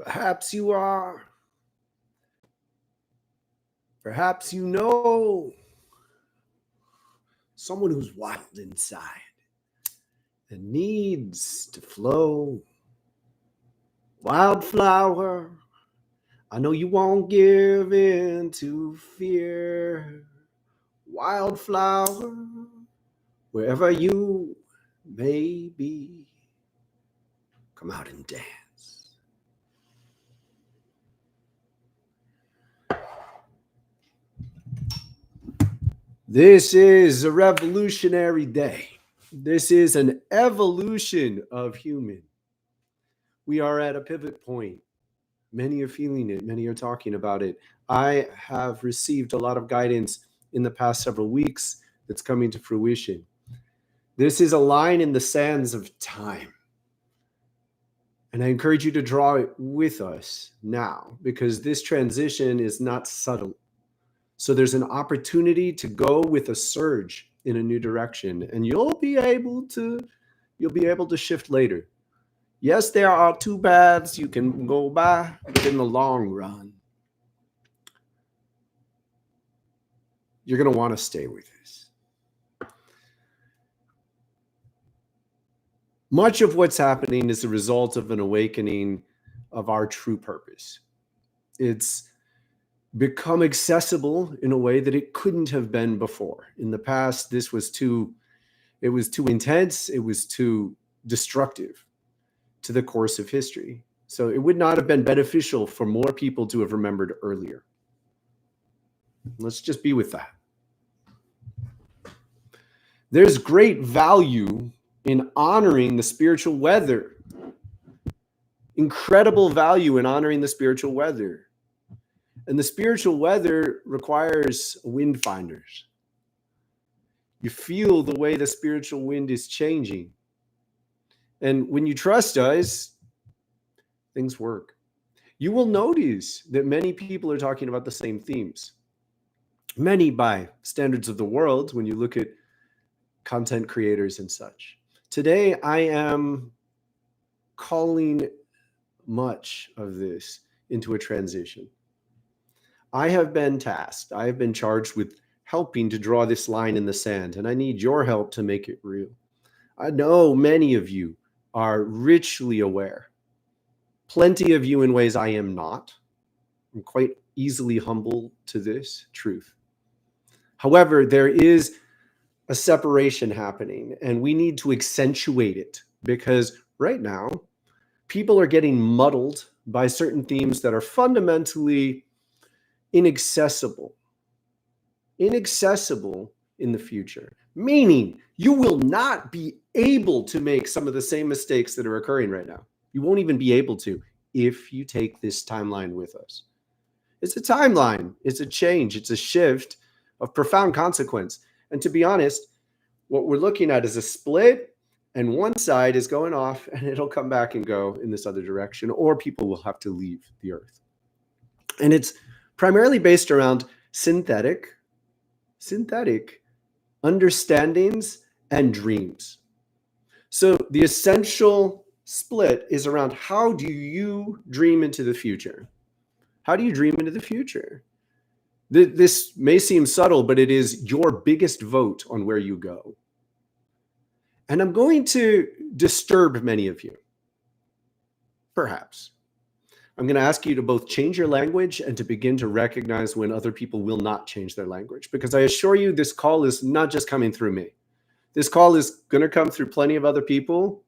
Perhaps you are. Perhaps you know someone who's wild inside and needs to flow. Wildflower, I know you won't give in to fear. Wildflower, wherever you may be, come out and dance. This is a revolutionary day. This is an evolution of human. We are at a pivot point. Many are feeling it, many are talking about it. I have received a lot of guidance in the past several weeks that's coming to fruition. This is a line in the sands of time. And I encourage you to draw it with us now, because this transition is not subtle. So there's an opportunity to go with a surge in a new direction, and you'll be able to shift later. Yes, there are two paths you can go by, but in the long run, you're going to want to stay with this. Much of what's happening is a result of an awakening of our true purpose. It's become accessible in a way that it couldn't have been before. In the past, it was too intense, it was too destructive to the course of history. So it would not have been beneficial for more people to have remembered earlier. Let's just be with that. There's great value in honoring the spiritual weather. Incredible value in honoring the spiritual weather. And the spiritual weather requires wind finders. You feel the way the spiritual wind is changing. And when you trust us, things work. You will notice that many people are talking about the same themes. Many by standards of the world, when you look at content creators and such. Today, I am calling much of this into a transition. I have been tasked, I have been charged with helping to draw this line in the sand, and I need your help to make it real. I know many of you are richly aware. Plenty of you in ways I am not. I'm quite easily humble to this truth. However, there is a separation happening, and we need to accentuate it, because right now, people are getting muddled by certain themes that are fundamentally inaccessible in the future. Meaning, you will not be able to make some of the same mistakes that are occurring right now. You won't even be able to if you take this timeline with us. It's a timeline. It's a change. It's a shift of profound consequence. And to be honest, what we're looking at is a split, and one side is going off and it'll come back and go in this other direction, or people will have to leave the earth. And it's primarily based around synthetic understandings and dreams. So the essential split is around, how do you dream into the future? How do you dream into the future? This may seem subtle, but it is your biggest vote on where you go. And I'm going to disturb many of you. Perhaps. I'm going to ask you to both change your language and to begin to recognize when other people will not change their language. Because I assure you, this call is not just coming through me. This call is going to come through plenty of other people.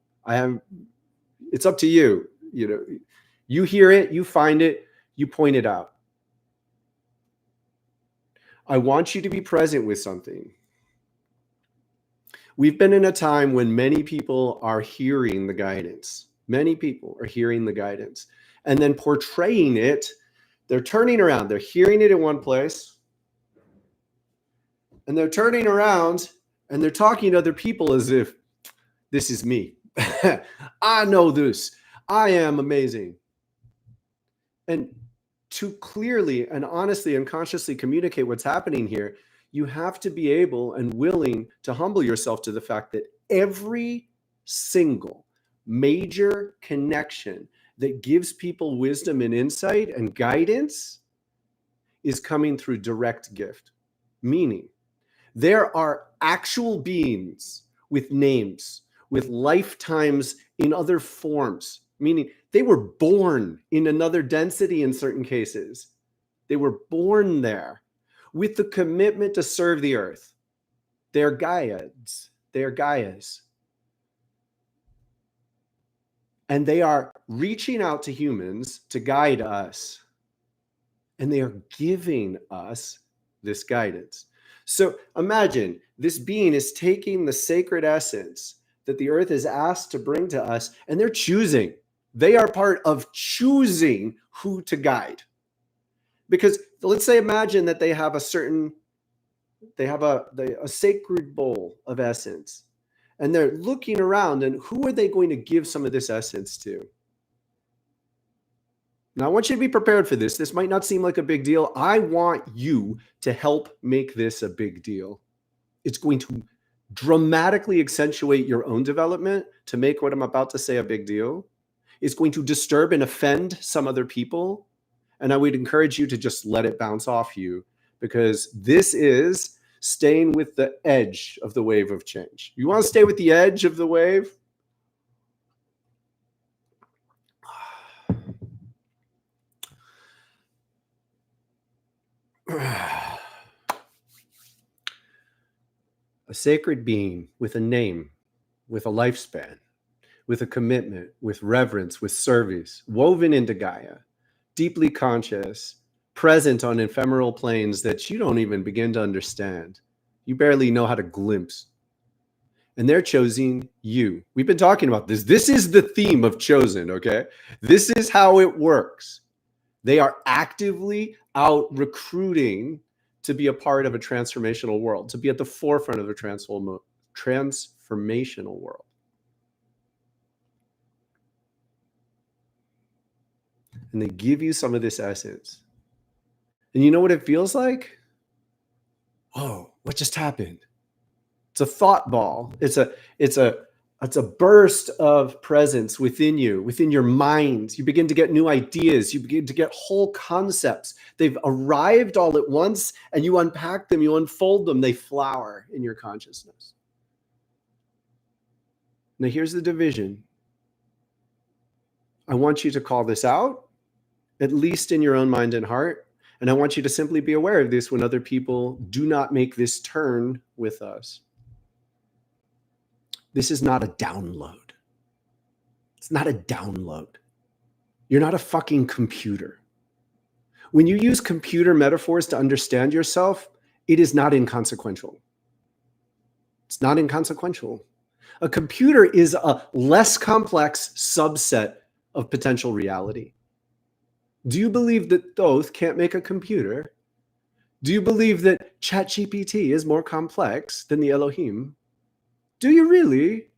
It's up to you. You hear it, you find it, you point it out. I want you to be present with something. We've been in a time when many people are hearing the guidance. Many people are hearing the guidance and then portraying it. They're turning around. They're hearing it in one place, and they're turning around and they're talking to other people as if, this is me. I know this. I am amazing. And to clearly and honestly and consciously communicate what's happening here, you have to be able and willing to humble yourself to the fact that every single major connection that gives people wisdom and insight and guidance is coming through direct gift. Meaning, there are actual beings with names, with lifetimes in other forms, meaning they were born in another density in certain cases. They were born there with the commitment to serve the earth. They're Gaias. They are Gaias. And they are reaching out to humans to guide us. And they are giving us this guidance. So imagine this being is taking the sacred essence that the earth is asked to bring to us, and they're choosing. They are part of choosing who to guide. Because let's say, imagine that they have a sacred bowl of essence, and they're looking around, and who are they going to give some of this essence to? Now, I want you to be prepared for this. This might not seem like a big deal. I want you to help make this a big deal. It's going to dramatically accentuate your own development to make what I'm about to say a big deal. It's going to disturb and offend some other people. And I would encourage you to just let it bounce off you, because this is staying with the edge of the wave of change. You want to stay with the edge of the wave? A sacred being with a name, with a lifespan, with a commitment, with reverence, with service, woven into Gaia, deeply conscious, present on ephemeral planes that you don't even begin to understand. You barely know how to glimpse. And they're choosing you. We've been talking about this. This is the theme of chosen, okay? This is how it works. They are actively out recruiting to be a part of a transformational world, to be at the forefront of a transformational world. And they give you some of this essence. And you know what it feels like? Whoa, what just happened? It's a thought ball. It's a burst of presence within you, within your mind. You begin to get new ideas. You begin to get whole concepts. They've arrived all at once, and you unpack them, you unfold them, they flower in your consciousness. Now, here's the division. I want you to call this out, at least in your own mind and heart. And I want you to simply be aware of this when other people do not make this turn with us. This is not a download. It's not a download. You're not a fucking computer. When you use computer metaphors to understand yourself, it is not inconsequential. It's not inconsequential. A computer is a less complex subset of potential reality. Do you believe that Thoth can't make a computer? Do you believe that ChatGPT is more complex than the Elohim? Do you really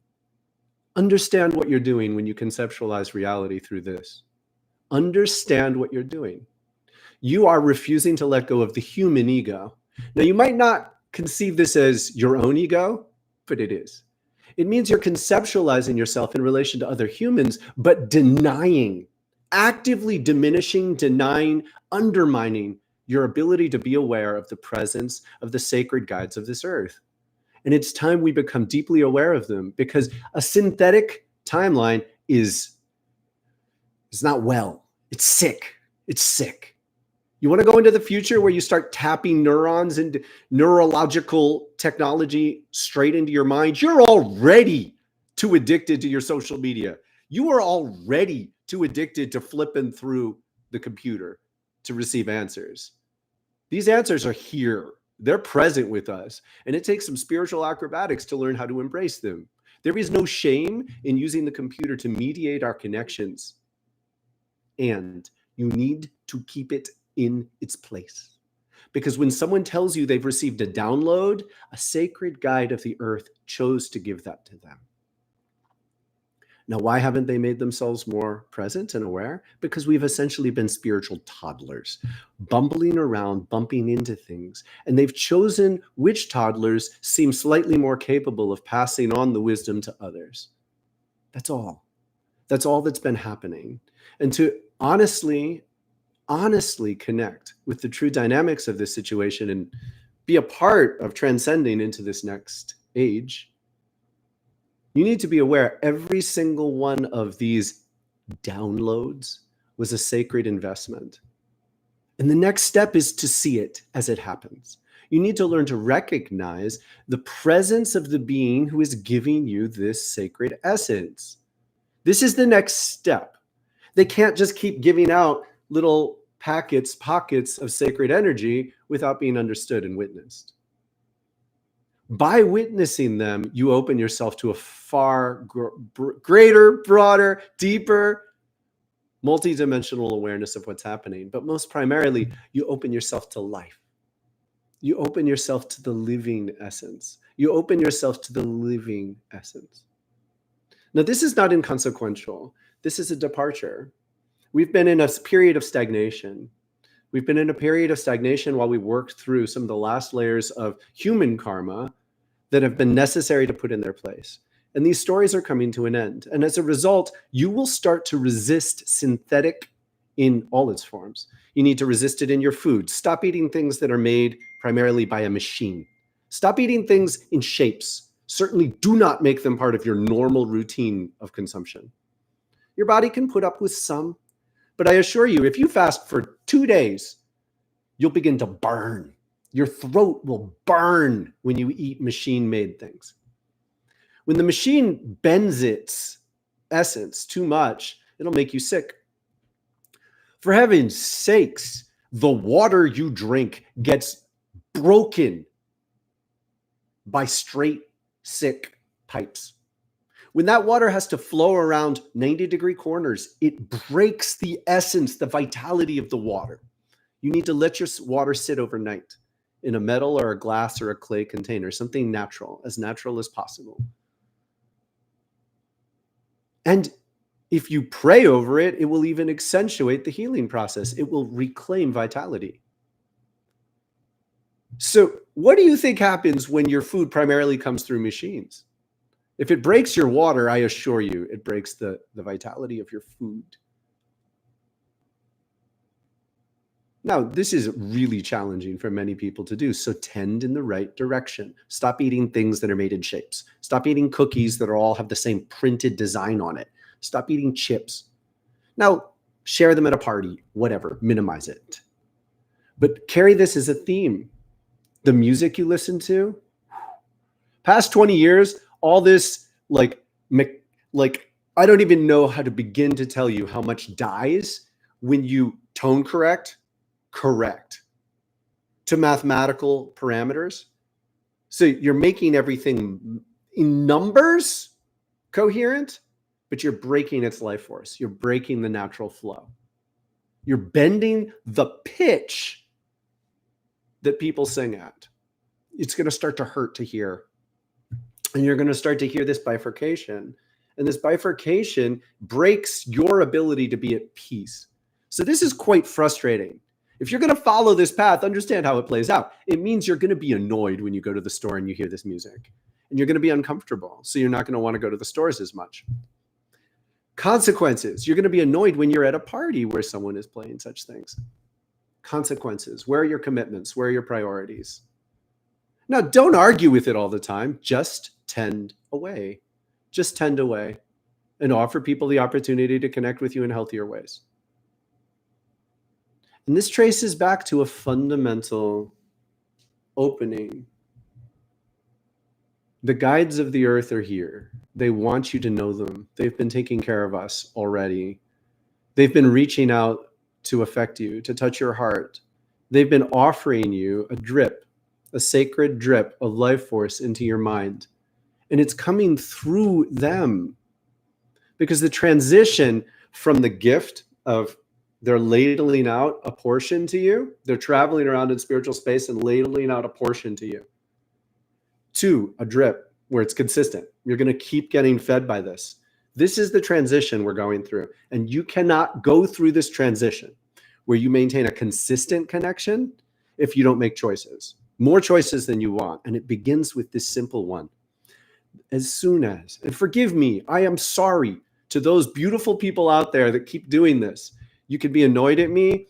understand what you're doing when you conceptualize reality through this? Understand what you're doing. You are refusing to let go of the human ego. Now, you might not conceive this as your own ego, but it is. It means you're conceptualizing yourself in relation to other humans, but denying, actively diminishing, denying, undermining your ability to be aware of the presence of the sacred guides of this earth. And it's time we become deeply aware of them, because a synthetic timeline is not well. It's sick. It's sick. You want to go into the future where you start tapping neurons and neurological technology straight into your mind? You're already too addicted to your social media. You are already too addicted to flipping through the computer to receive answers. These answers are here. They're present with us. And it takes some spiritual acrobatics to learn how to embrace them. There is no shame in using the computer to mediate our connections. And you need to keep it in its place. Because when someone tells you they've received a download, a sacred guide of the earth chose to give that to them. Now, why haven't they made themselves more present and aware? Because we've essentially been spiritual toddlers, bumbling around, bumping into things. And they've chosen which toddlers seem slightly more capable of passing on the wisdom to others. That's all. That's all that's been happening. And to honestly connect with the true dynamics of this situation and be a part of transcending into this next age, you need to be aware every single one of these downloads was a sacred investment. And the next step is to see it as it happens. You need to learn to recognize the presence of the being who is giving you this sacred essence. This is the next step. They can't just keep giving out little pockets of sacred energy without being understood and witnessed. By witnessing them, you open yourself to a far greater, broader, deeper, multidimensional awareness of what's happening. But most primarily, you open yourself to life. You open yourself to the living essence. You open yourself to the living essence. Now, this is not inconsequential. This is a departure. We've been in a period of stagnation. We've been in a period of stagnation while we worked through some of the last layers of human karma that have been necessary to put in their place. And these stories are coming to an end. And as a result, you will start to resist synthetic in all its forms. You need to resist it in your food. Stop eating things that are made primarily by a machine. Stop eating things in shapes. Certainly do not make them part of your normal routine of consumption. Your body can put up with some, but I assure you, if you fast for 2 days, you'll begin to burn. Your throat will burn when you eat machine-made things. When the machine bends its essence too much, it'll make you sick. For heaven's sakes, the water you drink gets broken by straight, sick pipes. When that water has to flow around 90-degree corners, it breaks the essence, the vitality of the water. You need to let your water sit overnight in a metal or a glass or a clay container, something natural as possible. And if you pray over it, it will even accentuate the healing process. It will reclaim vitality. So what do you think happens when your food primarily comes through machines? If it breaks your water, I assure you, it breaks the vitality of your food. Now, this is really challenging for many people to do, so tend in the right direction. Stop eating things that are made in shapes. Stop eating cookies that all have the same printed design on it. Stop eating chips. Now, share them at a party, whatever, minimize it. But carry this as a theme. The music you listen to, past 20 years, all this, like I don't even know how to begin to tell you how much dies when you tone correct to mathematical parameters. So you're making everything in numbers coherent, but you're breaking its life force. You're breaking the natural flow. You're bending the pitch that people sing at. It's going to start to hurt to hear. And you're going to start to hear this bifurcation. And this bifurcation breaks your ability to be at peace. So this is quite frustrating. If you're going to follow this path, understand how it plays out. It means you're going to be annoyed when you go to the store and you hear this music. And you're going to be uncomfortable. So you're not going to want to go to the stores as much. Consequences. You're going to be annoyed when you're at a party where someone is playing such things. Consequences. Where are your commitments? Where are your priorities? Now, don't argue with it all the time. Just tend away. Just tend away and offer people the opportunity to connect with you in healthier ways. And this traces back to a fundamental opening. The guides of the earth are here. They want you to know them. They've been taking care of us already. They've been reaching out to affect you, to touch your heart. They've been offering you a drip, a sacred drip of life force into your mind. And it's coming through them. Because the transition from the gift of they're ladling out a portion to you, they're traveling around in spiritual space and ladling out a portion to you, to a drip where it's consistent. You're going to keep getting fed by this. This is the transition we're going through. And you cannot go through this transition where you maintain a consistent connection if you don't make choices, more choices than you want. And it begins with this simple one. As soon as, and forgive me, I am sorry To those beautiful people out there that keep doing this, you could be annoyed at me.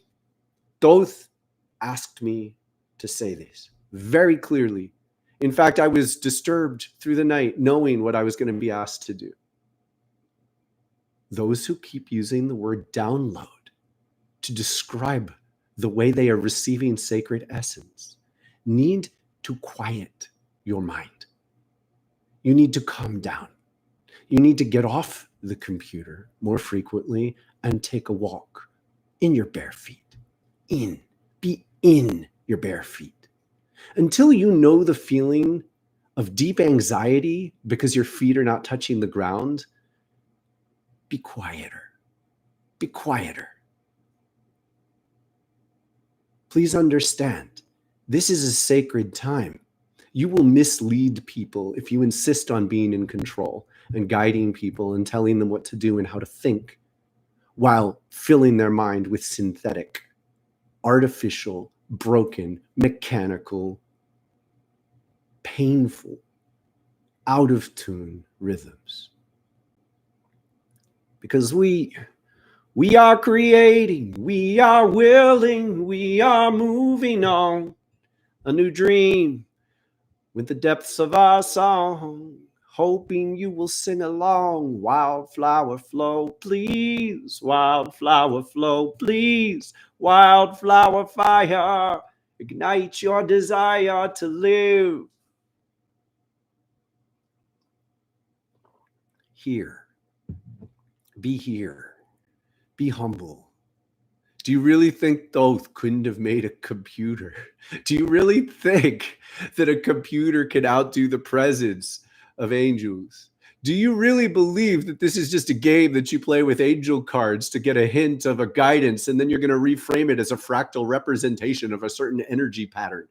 Thoth asked me to say this very clearly. In fact, I was disturbed through the night knowing what I was going to be asked to do. Those who keep using the word download to describe the way they are receiving sacred essence need to quiet your mind. You need to calm down. You need to get off the computer more frequently and take a walk in your bare feet. Be in your bare feet. Until you know the feeling of deep anxiety because your feet are not touching the ground, be quieter. Be quieter. Please understand, this is a sacred time. You will mislead people if you insist on being in control and guiding people and telling them what to do and how to think, while filling their mind with synthetic, artificial, broken, mechanical, painful, out of tune rhythms. Because we are creating, we are willing, we are moving on a new dream with the depths of our song, hoping you will sing along. Wildflower flow, please. Wildflower flow, please. Wildflower fire, ignite your desire to live. Here. Be humble. Do you really think Thoth couldn't have made a computer? Do you really think that a computer can outdo the presence of angels? Do you really believe that this is just a game that you play with angel cards to get a hint of a guidance, and then you're going to reframe it as a fractal representation of a certain energy pattern?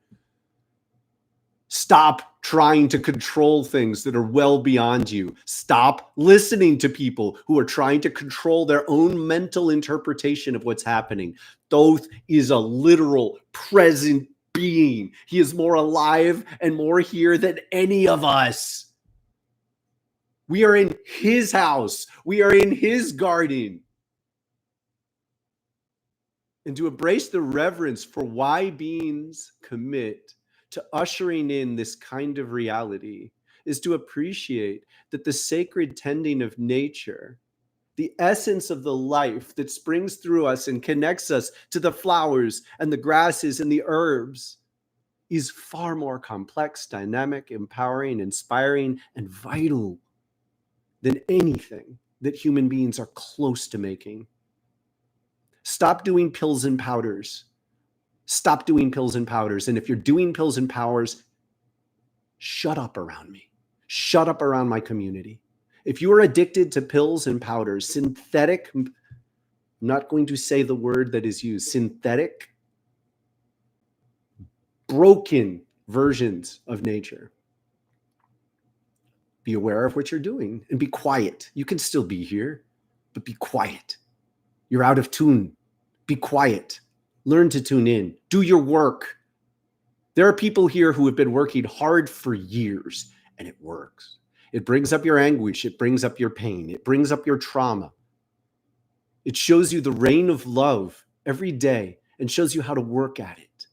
Stop trying to control things that are well beyond you. Stop listening to people who are trying to control their own mental interpretation of what's happening. Thoth is a literal present being. He is more alive and more here than any of us. We are in his house. We are in his garden. And to embrace the reverence for why beings commit to ushering in this kind of reality is to appreciate that the sacred tending of nature, the essence of the life that springs through us and connects us to the flowers and the grasses and the herbs, is far more complex, dynamic, empowering, inspiring, and vital than anything that human beings are close to making. Stop doing pills and powders. Stop doing pills and powders. And if you're doing pills and powders, shut up around me. Shut up around my community. If you are addicted to pills and powders, synthetic, I'm not going to say the word that is used, synthetic, broken versions of nature, be aware of what you're doing and be quiet. You can still be here, but be quiet. You're out of tune. Be quiet. Learn to tune in. Do your work. There are people here who have been working hard for years, and it works. It brings up your anguish. It brings up your pain. It brings up your trauma. It shows you the rain of love every day and shows you how to work at it.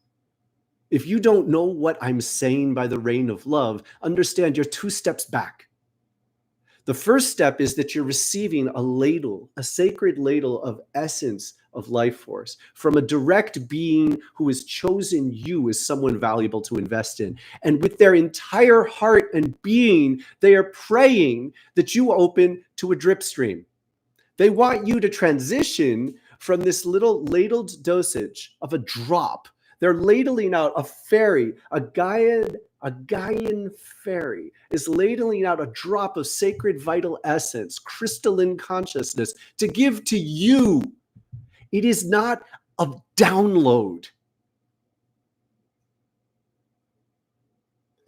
If you don't know what I'm saying by the rain of love, understand you're 2 steps back. The first step is that you're receiving a ladle, a sacred ladle of essence of life force from a direct being who has chosen you as someone valuable to invest in. And with their entire heart and being, they are praying that you open to a drip stream. They want you to transition from this little ladled dosage of a drop. They're ladling out a fairy, a Gaian fairy is ladling out a drop of sacred vital essence, crystalline consciousness to give to you. It is not a download.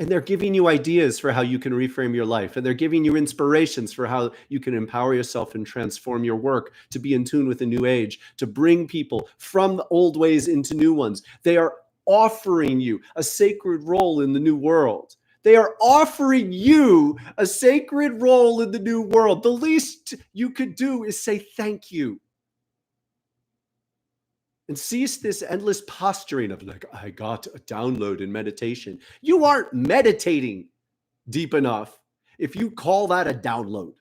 And they're giving you ideas for how you can reframe your life. And they're giving you inspirations for how you can empower yourself and transform your work to be in tune with the new age, to bring people from the old ways into new ones. They are offering you a sacred role in the new world. They are offering you a sacred role in the new world. The least you could do is say thank you. And cease this endless posturing of like, I got a download in meditation. You aren't meditating deep enough if you call that a download.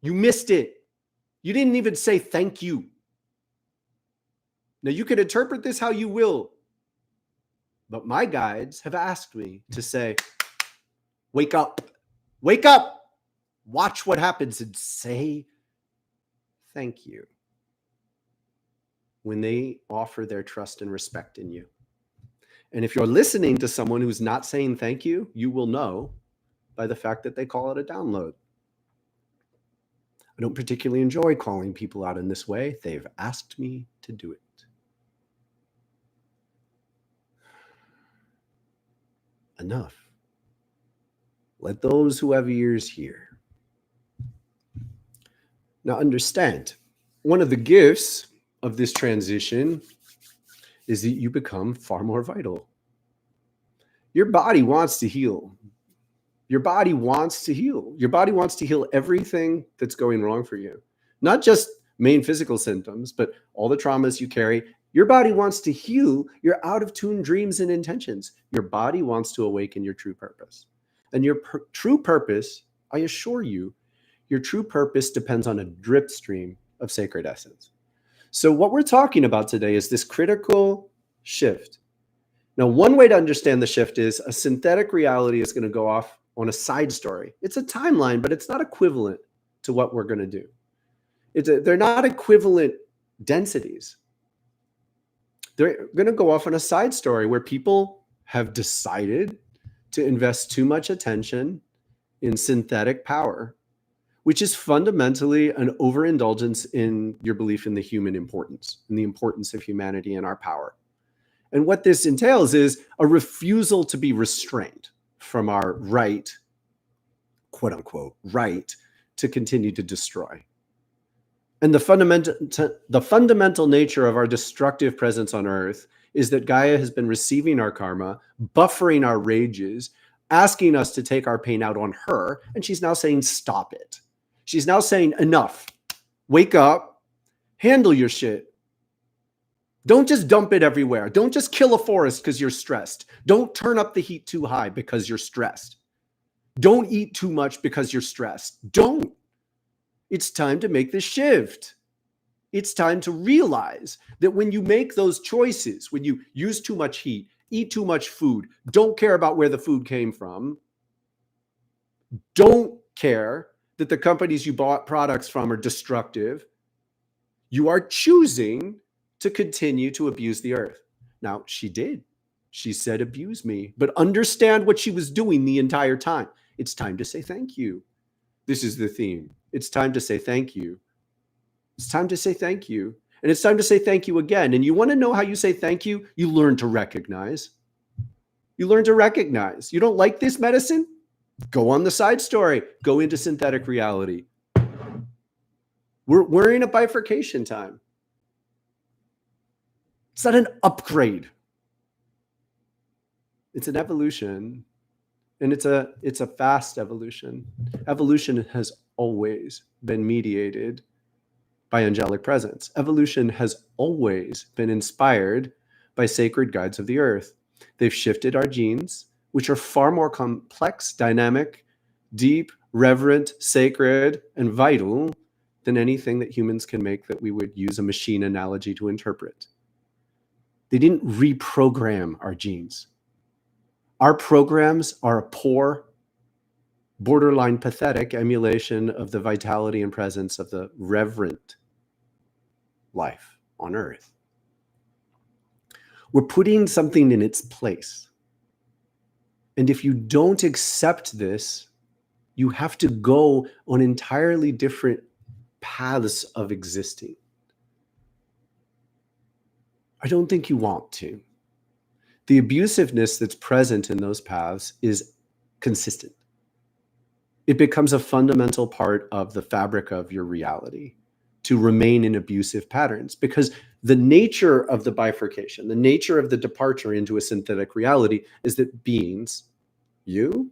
You missed it. You didn't even say thank you. Now, you can interpret this how you will, but my guides have asked me to say, wake up, watch what happens and say thank you when they offer their trust and respect in you. And if you're listening to someone who's not saying thank you, you will know by the fact that they call it a download. I don't particularly enjoy calling people out in this way. They've asked me to do it. Enough. Let those who have ears hear. Now understand, one of the gifts of this transition is that you become far more vital. Your body wants to heal. Your body wants to heal. Your body wants to heal everything that's going wrong for you. Not just main physical symptoms, but all the traumas you carry. Your body wants to heal your out of tune dreams and intentions. Your body wants to awaken your true purpose. And your true purpose, I assure you, your true purpose depends on a drip stream of sacred essence. So what we're talking about today is this critical shift. Now, one way to understand the shift is a synthetic reality is going to go off on a side story. It's a timeline, but it's not equivalent to what we're going to do. They're not equivalent densities. They're going to go off on a side story where people have decided to invest too much attention in synthetic power, which is fundamentally an overindulgence in your belief in the human importance, and the importance of humanity and our power. And what this entails is a refusal to be restrained from our right, quote unquote, right to continue to destroy. And the fundamental nature of our destructive presence on earth is that Gaia has been receiving our karma, buffering our rages, asking us to take our pain out on her. And she's now saying, stop it. She's now saying, enough, wake up, handle your shit. Don't just dump it everywhere. Don't just kill a forest because you're stressed. Don't turn up the heat too high because you're stressed. Don't eat too much because you're stressed. Don't. It's time to make this shift. It's time to realize that when you make those choices, when you use too much heat, eat too much food, don't care about where the food came from, don't care that the companies you bought products from are destructive, you are choosing to continue to abuse the earth. Now, she did. She said, abuse me, but understand what she was doing the entire time. It's time to say thank you. This is the theme. It's time to say thank you. It's time to say thank you. And it's time to say thank you again. And you want to know how you say thank you? You learn to recognize. You learn to recognize. You don't like this medicine? Go on the side story. Go into synthetic reality. We're in a bifurcation time. It's not an upgrade. It's an evolution. And it's a fast evolution. Evolution has always been mediated by angelic presence. Evolution has always been inspired by sacred guides of the earth. They've shifted our genes, which are far more complex, dynamic, deep, reverent, sacred, and vital than anything that humans can make that we would use a machine analogy to interpret. They didn't reprogram our genes. Our programs are a poor, borderline pathetic emulation of the vitality and presence of the reverent life on earth. We're putting something in its place. And if you don't accept this, you have to go on entirely different paths of existing. I don't think you want to. The abusiveness that's present in those paths is consistent. It becomes a fundamental part of the fabric of your reality to remain in abusive patterns, because the nature of the bifurcation, the nature of the departure into a synthetic reality is that beings you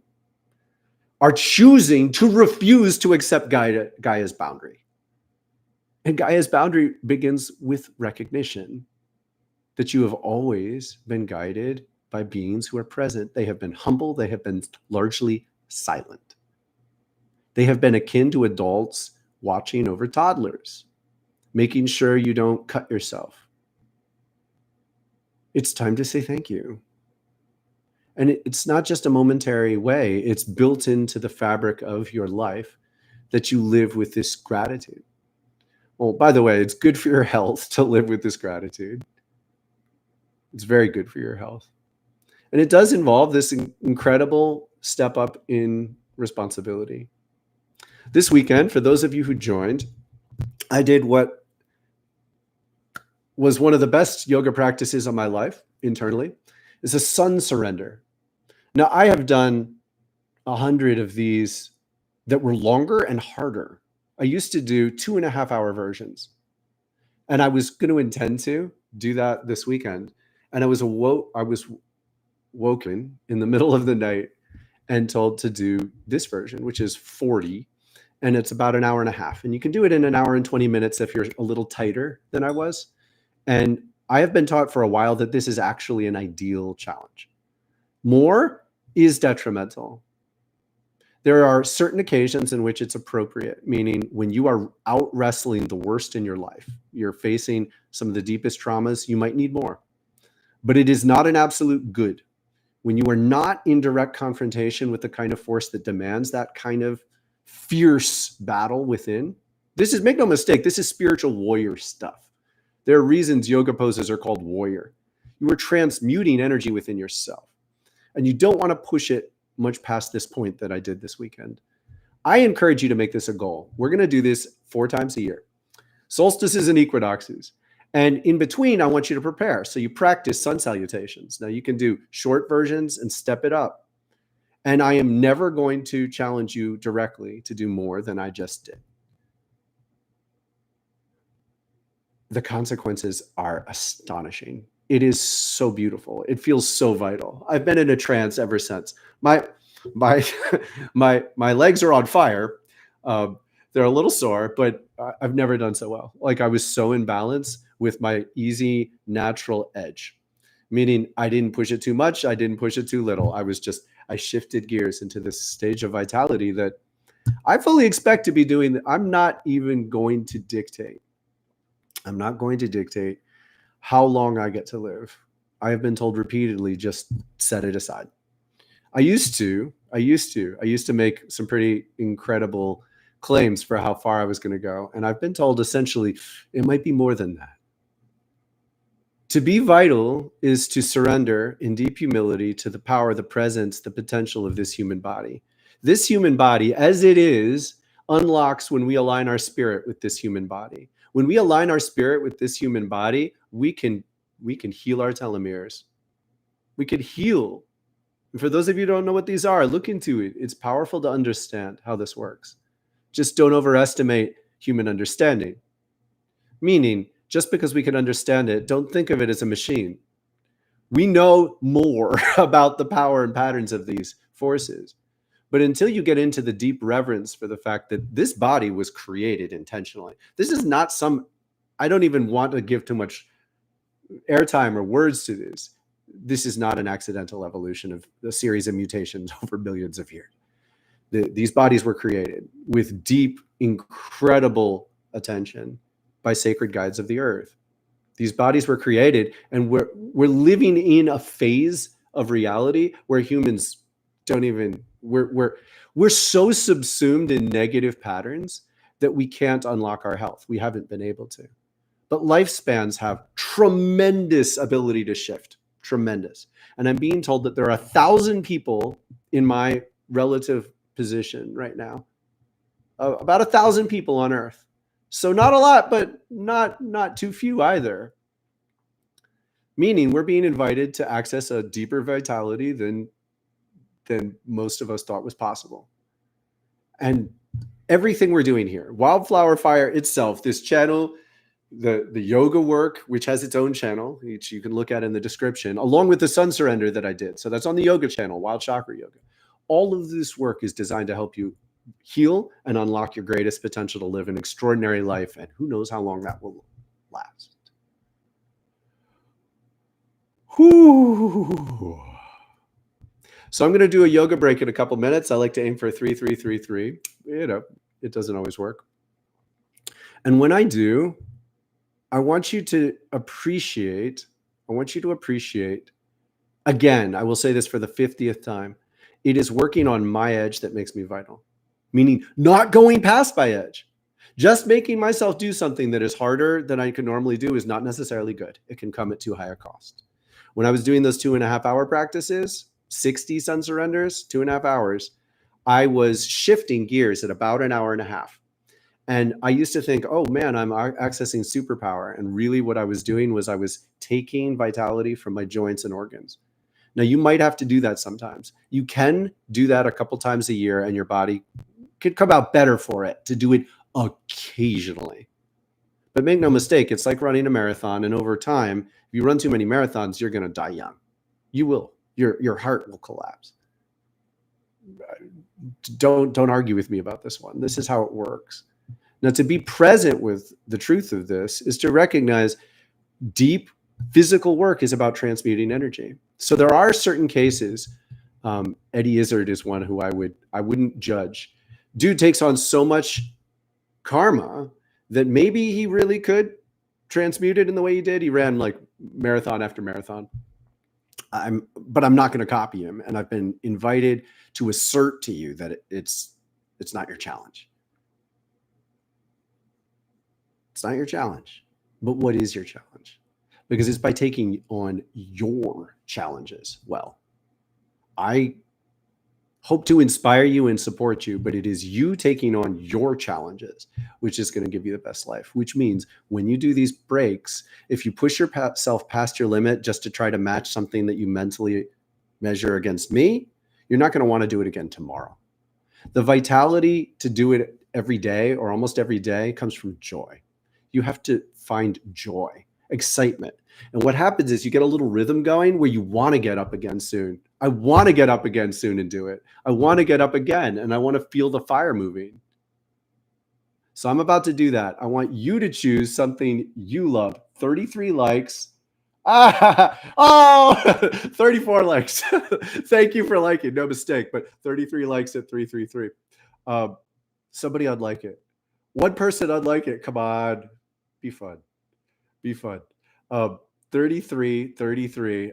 are choosing to refuse to accept Gaia's boundary. And Gaia's boundary begins with recognition that you have always been guided by beings who are present. They have been humble. They have been largely silent. They have been akin to adults watching over toddlers, making sure you don't cut yourself. It's time to say thank you. And it's not just a momentary way. It's built into the fabric of your life that you live with this gratitude. Well, by the way, it's good for your health to live with this gratitude. It's very good for your health. And it does involve this incredible step up in responsibility. This weekend, for those of you who joined, I did what was one of the best yoga practices of my life internally. It's a sun surrender. Now, I have done 100 of these that were longer and harder. I used to do 2.5-hour versions. And I was going to intend to do that this weekend. And I was woken in the middle of the night and told to do this version, which is 40. And it's about an hour and a half. And you can do it in an hour and 20 minutes if you're a little tighter than I was. And I have been taught for a while that this is actually an ideal challenge. More is detrimental. There are certain occasions in which it's appropriate, meaning when you are out wrestling the worst in your life, you're facing some of the deepest traumas, you might need more. But it is not an absolute good. When you are not in direct confrontation with the kind of force that demands that kind of fierce battle within, this is, make no mistake, this is spiritual warrior stuff. There are reasons yoga poses are called warrior. You are transmuting energy within yourself. And you don't want to push it much past this point that I did this weekend. I encourage you to make this a goal. We're going to do this 4 times a year. Solstices and equinoxes. And in between, I want you to prepare. So you practice sun salutations. Now you can do short versions and step it up. And I am never going to challenge you directly to do more than I just did. The consequences are astonishing. It is so beautiful. It feels so vital. I've been in a trance ever since. My legs are on fire. They're a little sore, but I've never done so well. Like, I was so in balance with my easy, natural edge, meaning I didn't push it too much. I didn't push it too little. I shifted gears into this stage of vitality that I fully expect to be doing. I'm not even going to dictate. I'm not going to dictate how long I get to live. I have been told repeatedly, just set it aside. I used to make some pretty incredible claims for how far I was going to go. And I've been told essentially it might be more than that. To be vital is to surrender in deep humility to the power, the presence, the potential of this human body. This human body, as it is, unlocks when we align our spirit with this human body. When we align our spirit with this human body, we can heal our telomeres. We could heal. And for those of you who don't know what these are, look into it. It's powerful to understand how this works. Just don't overestimate human understanding. Meaning, just because we can understand it, don't think of it as a machine. We know more about the power and patterns of these forces. But until you get into the deep reverence for the fact that this body was created intentionally, this is not I don't even want to give too much airtime or words to this. This is not an accidental evolution of a series of mutations over billions of years. These bodies were created with deep, incredible attention by sacred guides of the earth. These bodies were created, and we're living in a phase of reality where humans don't even, we're so subsumed in negative patterns that we can't unlock our health. We haven't been able to. But lifespans have tremendous ability to shift, tremendous. And I'm being told that there are 1,000 people in my relative position right now, about 1,000 people on Earth. So not a lot, but not too few either. Meaning we're being invited to access a deeper vitality than most of us thought was possible. And everything we're doing here, Wildflower Fire itself, this channel, the yoga work, which has its own channel, which you can look at in the description, along with the sun surrender that I did. So that's on the yoga channel, Wild Chakra Yoga. all of this work is designed to help you heal and unlock your greatest potential to live an extraordinary life. And who knows how long that will last. Whew. So I'm going to do a yoga break in a couple minutes. I like to aim for 3-3-3-3. It doesn't always work. And when I do, I want you to appreciate, again, I will say this for the 50th time, it is working on my edge that makes me vital. Meaning not going past my edge. Just making myself do something that is harder than I could normally do is not necessarily good. It can come at too high a cost. When I was doing those 2.5-hour practices, 60 sun surrenders, 2.5 hours, I was shifting gears at about an hour and a half. And I used to think, oh man, I'm accessing superpower. And really what I was doing was I was taking vitality from my joints and organs. Now you might have to do that sometimes. You can do that a couple times a year and your body could come out better for it to do it occasionally. But make no mistake, it's like running a marathon. And over time, if you run too many marathons, you're going to die young. You will. Your heart will collapse. Don't argue with me about this one. This is how it works. Now, to be present with the truth of this is to recognize deep physical work is about transmuting energy. So there are certain cases. Eddie Izzard is one who I wouldn't judge. Dude takes on so much karma that maybe he really could transmute it in the way he did. He ran like marathon after marathon. But I'm not going to copy him. And I've been invited to assert to you that it's not your challenge. It's not your challenge. But what is your challenge? Because it's by taking on your challenges well. I hope to inspire you and support you, but it is you taking on your challenges, which is going to give you the best life, which means when you do these breaks, if you push yourself past your limit just to try to match something that you mentally measure against me, you're not going to want to do it again tomorrow. The vitality to do it every day or almost every day comes from joy. You have to find joy, excitement. And what happens is you get a little rhythm going where you want to get up again soon. I want to get up again soon and do it. I want to get up again and I want to feel the fire moving. So I'm about to do that. I want you to choose something you love. 33 likes. Oh, 34 likes. Thank you for liking. No mistake, but 33 likes at 333. Somebody I'd like it. One person I'd like it. Come on. Be fun. Be fun. 33,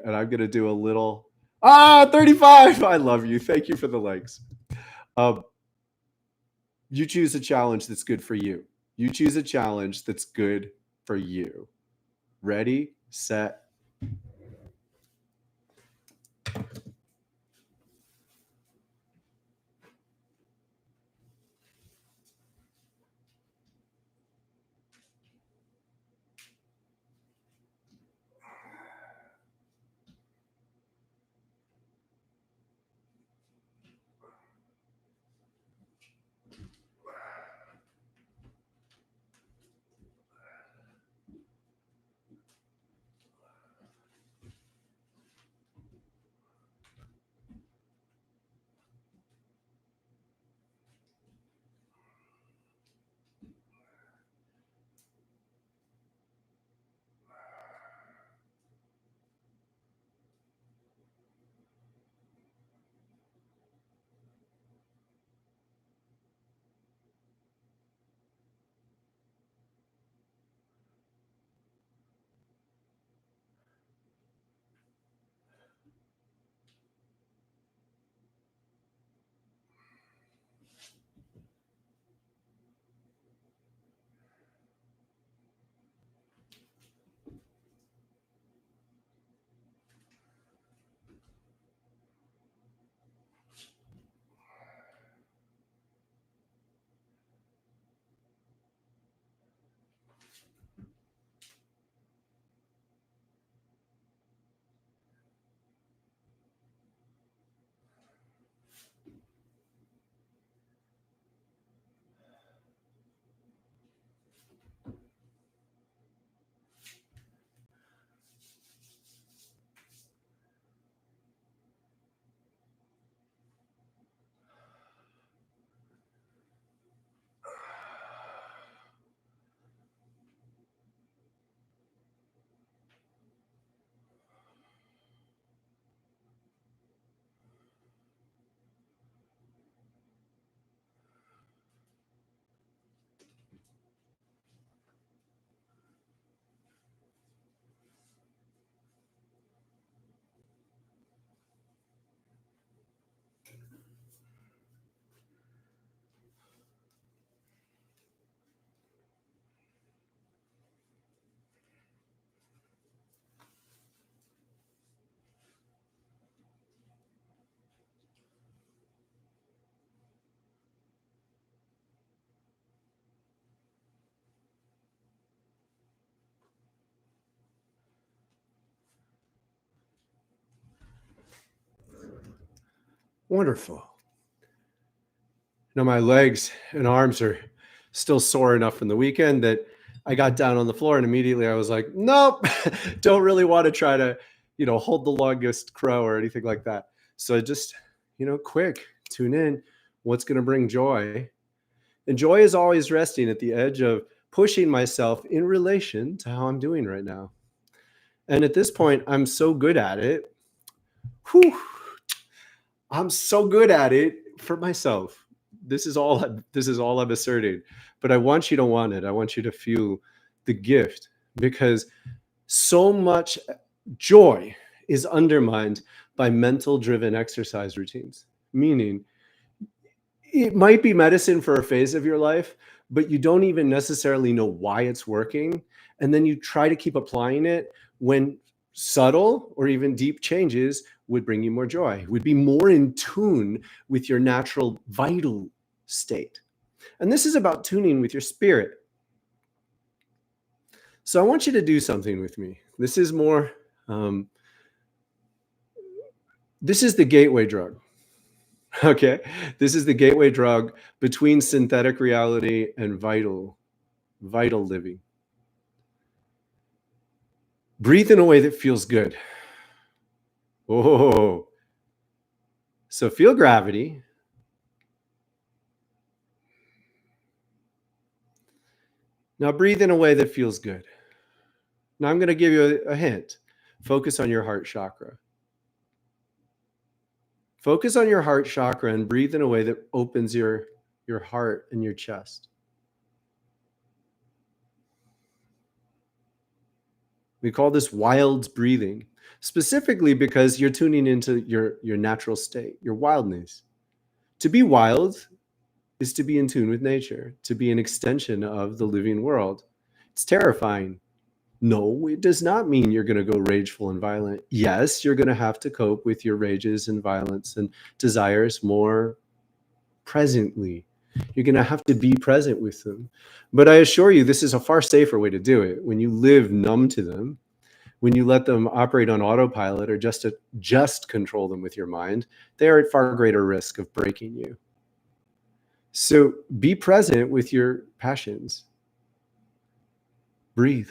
and I'm going to do a little, 35. I love you. Thank you for the likes. You choose a challenge that's good for you. You choose a challenge that's good for you. Ready, set. Wonderful. Now my legs and arms are still sore enough from the weekend that I got down on the floor and immediately I was like, nope, don't really want to try to, hold the longest crow or anything like that. So I just, quick, tune in. What's going to bring joy? And joy is always resting at the edge of pushing myself in relation to how I'm doing right now. And at this point, I'm so good at it. Whew, I'm so good at it for myself. This is all I'm asserting. But I want you to want it. I want you to feel the gift, because so much joy is undermined by mental-driven exercise routines. Meaning, it might be medicine for a phase of your life, but you don't even necessarily know why it's working. And then you try to keep applying it when subtle or even deep changes would bring you more joy, would be more in tune with your natural vital state. And this is about tuning with your spirit. So I want you to do something with me. This is more, this is the gateway drug. Okay, this is the gateway drug between synthetic reality and vital living. Breathe in a way that feels good. Oh, so feel gravity. Now breathe in a way that feels good. Now I'm going to give you a hint. Focus on your heart chakra. Focus on your heart chakra and breathe in a way that opens your heart and your chest. We call this wild breathing, specifically because you're tuning into your natural state, your wildness. To be wild is to be in tune with nature, to be an extension of the living world. It's terrifying. No, it does not mean you're going to go rageful and violent. Yes, you're going to have to cope with your rages and violence and desires more presently. You're going to have to be present with them. But I assure you, this is a far safer way to do it. When you live numb to them, when you let them operate on autopilot or just control them with your mind, they are at far greater risk of breaking you. So be present with your passions. Breathe.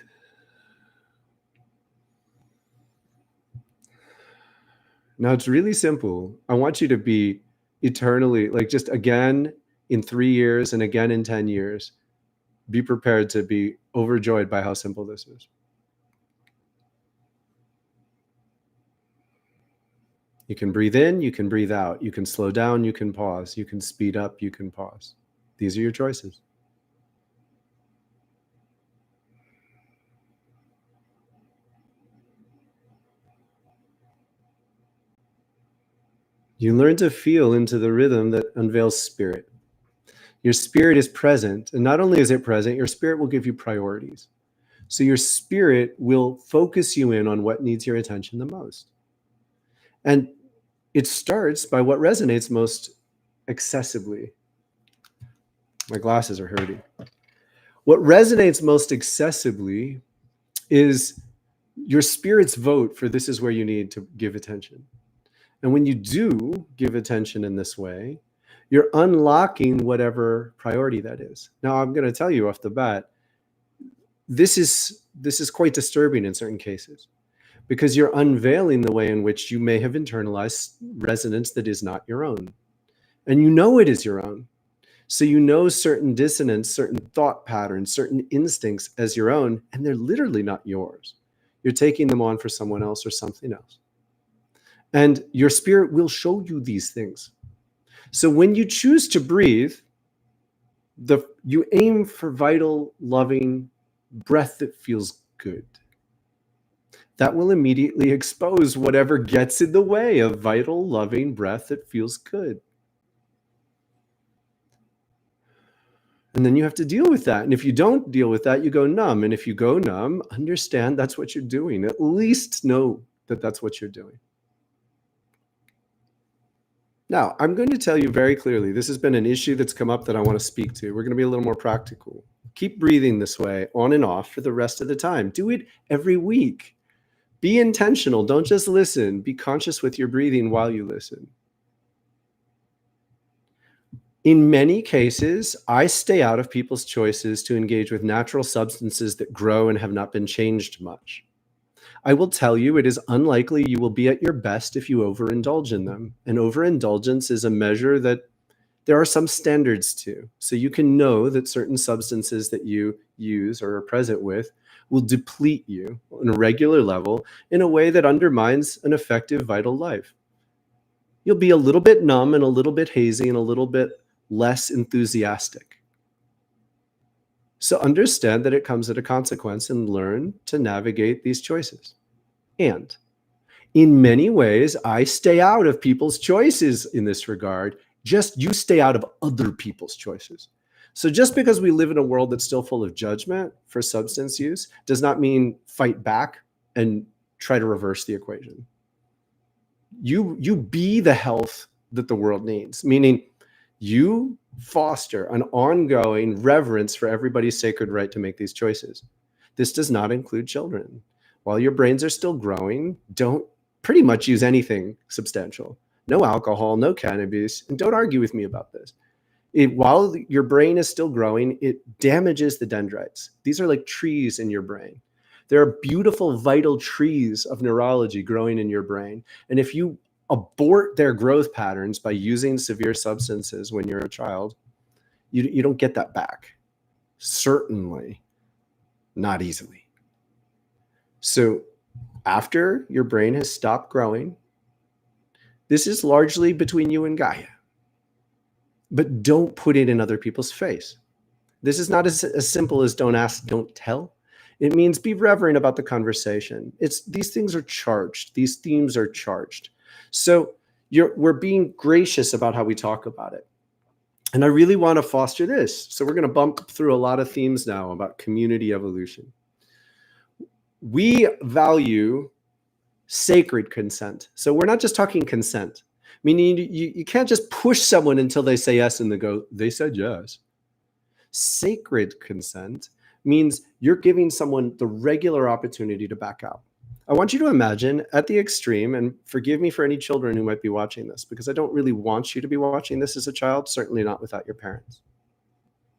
Now it's really simple. I want you to be eternally, like just again in 3 years and again in 10 years, be prepared to be overjoyed by how simple this is. You can breathe in, you can breathe out, you can slow down, you can pause, you can speed up, you can pause. These are your choices. You learn to feel into the rhythm that unveils spirit. Your spirit is present, and not only is it present, your spirit will give you priorities. So your spirit will focus you in on what needs your attention the most. And it starts by what resonates most accessibly. My glasses are hurting. What resonates most accessibly is your spirit's vote for this is where you need to give attention. And when you do give attention in this way, you're unlocking whatever priority that is. Now, I'm going to tell you off the bat, this is quite disturbing in certain cases, because you're unveiling the way in which you may have internalized resonance that is not your own. And you know it is your own. So you know certain dissonance, certain thought patterns, certain instincts as your own, and they're literally not yours. You're taking them on for someone else or something else. And your spirit will show you these things. So when you choose to breathe, you aim for vital, loving breath that feels good. That will immediately expose whatever gets in the way of vital, loving breath that feels good. And then you have to deal with that. And if you don't deal with that, you go numb. And if you go numb, understand that's what you're doing. At least know that that's what you're doing. Now, I'm going to tell you very clearly, this has been an issue that's come up that I want to speak to. We're going to be a little more practical. Keep breathing this way on and off for the rest of the time. Do it every week. Be intentional. Don't just listen. Be conscious with your breathing while you listen. In many cases, I stay out of people's choices to engage with natural substances that grow and have not been changed much. I will tell you, it is unlikely you will be at your best if you overindulge in them. And overindulgence is a measure that there are some standards to. So you can know that certain substances that you use or are present with will deplete you on a regular level in a way that undermines an effective vital life. You'll be a little bit numb and a little bit hazy and a little bit less enthusiastic. So understand that it comes at a consequence and learn to navigate these choices. And in many ways, I stay out of people's choices in this regard. Just you stay out of other people's choices. So just because we live in a world that's still full of judgment for substance use does not mean fight back and try to reverse the equation. You be the health that the world needs, meaning you foster an ongoing reverence for everybody's sacred right to make these choices. This does not include children. While your brains are still growing, don't pretty much use anything substantial. No alcohol, no cannabis, and don't argue with me about this. While your brain is still growing, it damages the dendrites. These are like trees in your brain. There are beautiful, vital trees of neurology growing in your brain. And if you abort their growth patterns by using severe substances when you're a child, you don't get that back. Certainly not easily. So after your brain has stopped growing, this is largely between you and Kaiya. But don't put it in other people's face. This is not as simple as don't ask, don't tell. It means be reverent about the conversation. These things are charged. These themes are charged. So we're being gracious about how we talk about it. And I really want to foster this. So we're going to bump through a lot of themes now about community evolution. We value sacred consent. So we're not just talking consent, meaning you can't just push someone until they say yes and they said yes. Sacred consent means you're giving someone the regular opportunity to back out. I want you to imagine at the extreme, and forgive me for any children who might be watching this, because I don't really want you to be watching this as a child, certainly not without your parents.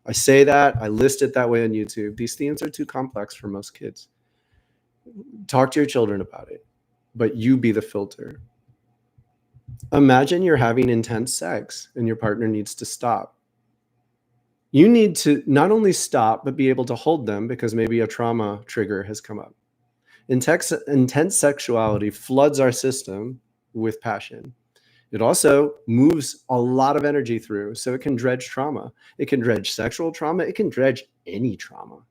I say that, I list it that way on YouTube. These themes are too complex for most kids. Talk to your children about it, but you be the filter. Imagine you're having intense sex and your partner needs to stop. You need to not only stop, but be able to hold them because maybe a trauma trigger has come up. Intense sexuality floods our system with passion. It also moves a lot of energy through, so it can dredge trauma. It can dredge sexual trauma. It can dredge any trauma.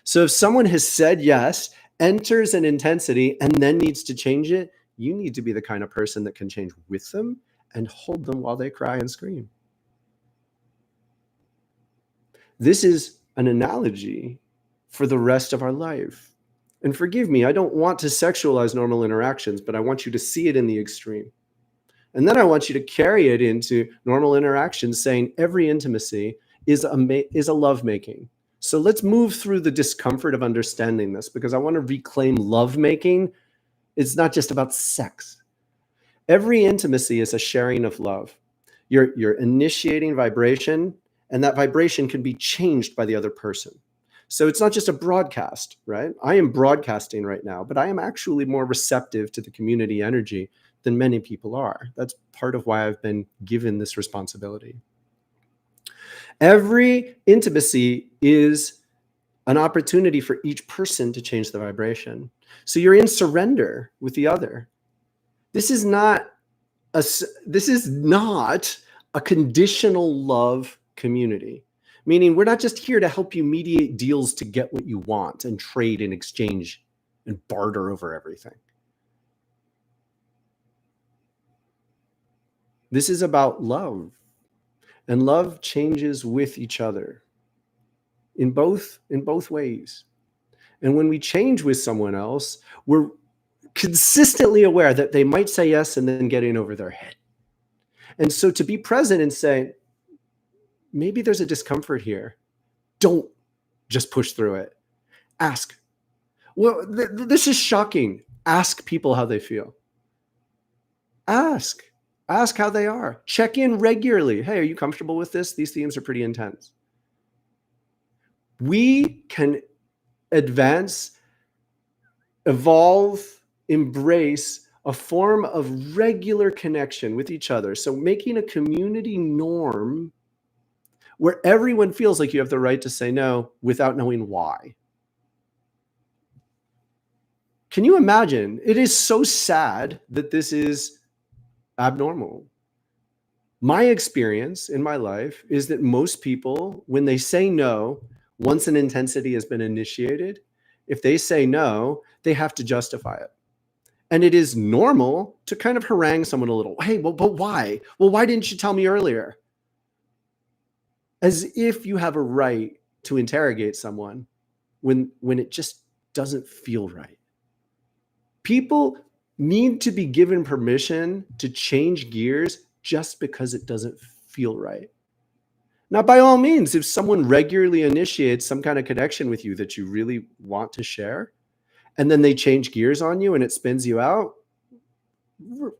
So if someone has said yes, enters an intensity, and then needs to change it, you need to be the kind of person that can change with them and hold them while they cry and scream. This is an analogy for the rest of our life. And forgive me, I don't want to sexualize normal interactions, but I want you to see it in the extreme. And then I want you to carry it into normal interactions, saying every intimacy is a lovemaking. So let's move through the discomfort of understanding this, because I want to reclaim lovemaking. It's not just about sex. Every intimacy is a sharing of love. You're initiating vibration, and that vibration can be changed by the other person. So it's not just a broadcast, right? I am broadcasting right now, but I am actually more receptive to the community energy than many people are. That's part of why I've been given this responsibility. Every intimacy is an opportunity for each person to change the vibration. So you're in surrender with the other. This is not a conditional love community. Meaning we're not just here to help you mediate deals to get what you want and trade and exchange and barter over everything. This is about love. And love changes with each other in both ways. And when we change with someone else, we're consistently aware that they might say yes and then get in over their head. And so to be present and say, maybe there's a discomfort here. Don't just push through it. Ask. Well, this is shocking. Ask people how they feel. Ask. Ask how they are. Check in regularly. Hey, are you comfortable with this? These themes are pretty intense. We can advance, evolve, embrace a form of regular connection with each other. So making a community norm where everyone feels like you have the right to say no without knowing why. Can you imagine? It is so sad that this is abnormal. My experience in my life is that most people, when they say no, once an intensity has been initiated, if they say no, they have to justify it. And it is normal to kind of harangue someone a little. Hey, well, but why? Well, why didn't you tell me earlier? As if you have a right to interrogate someone when it just doesn't feel right. People need to be given permission to change gears just because it doesn't feel right. Now, by all means, if someone regularly initiates some kind of connection with you that you really want to share, and then they change gears on you and it spins you out,